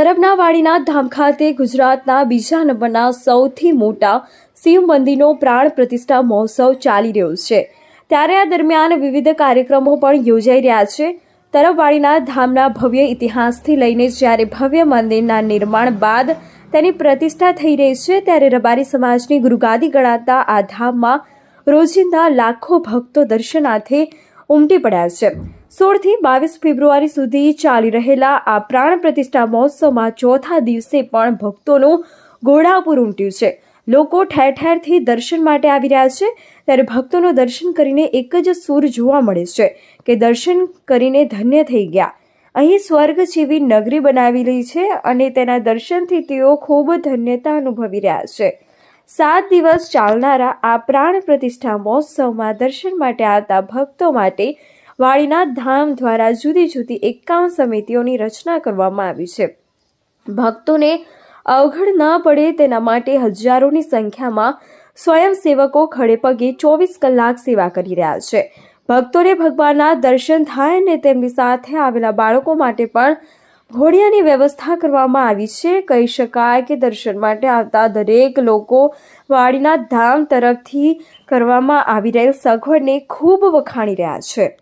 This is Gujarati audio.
તરફના વાડીનાથ ધામ ખાતે ગુજરાતના બીજા નંબરના સૌથી મોટા શિવ મંદિરનો પ્રાણ પ્રતિષ્ઠા મહોત્સવ ચાલી રહ્યો છે। ત્યારે આ દરમિયાન વિવિધ કાર્યક્રમો પણ યોજાઈ રહ્યા છે। તરફવાડીનાથ ધામના ભવ્ય ઇતિહાસથી લઈને જ્યારે ભવ્ય મંદિરના નિર્માણ બાદ તેની પ્રતિષ્ઠા થઈ રહી છે, ત્યારે રબારી સમાજની ગુરુગાદી ગણાતા આ ધામમાં રોજિંદા લાખો ભક્તો દર્શનાર્થે ઉમટી પડ્યા છે। 16 થી 22 ફેબ્રુઆરી સુધી ચાલી રહેલા આ પ્રાણ પ્રતિષ્ઠા મહોત્સવમાં ચોથા દિવસે પણ ભક્તોનું ઘોડાપુર ઉમટ્યું છે। લોકો ઠેર ઠેરથી દર્શન માટે આવી રહ્યા છે। ત્યારે ભક્તોનું દર્શન કરીને એક જ સૂર જોવા મળે છે કે દર્શન કરીને ધન્ય થઈ ગયા। અહીં સ્વર્ગ જેવી નગરી બનાવી રહી છે અને તેના દર્શનથી તેઓ ખૂબ ધન્યતા અનુભવી રહ્યા છે। 7 દિવસ ચાલનારા આ પ્રાણ પ્રતિષ્ઠા મહોત્સવમાં દર્શન માટે આવતા ભક્તો માટે વાડીનાથ ધામ દ્વારા જુદી જુદી 51 સમિતિઓની રચના કરવામાં આવી છે। ભક્તોને અવગણ ન પડે તેના માટે હજારોની સંખ્યામાં સ્વયંસેવકો ખડેપગે 24 કલાક સેવા કરી રહ્યા છે। ભક્તોને ભગવાનના દર્શન થાય અને તેમની સાથે આવેલા બાળકો માટે પણ ઘોડિયાની વ્યવસ્થા કરવામાં આવી છે। કહી શકાય કે દર્શન માટે આવતા દરેક લોકો વાડીનાથ ધામ તરફથી કરવામાં આવી રહેલ સગવડને ખૂબ વખાણી રહ્યા છે।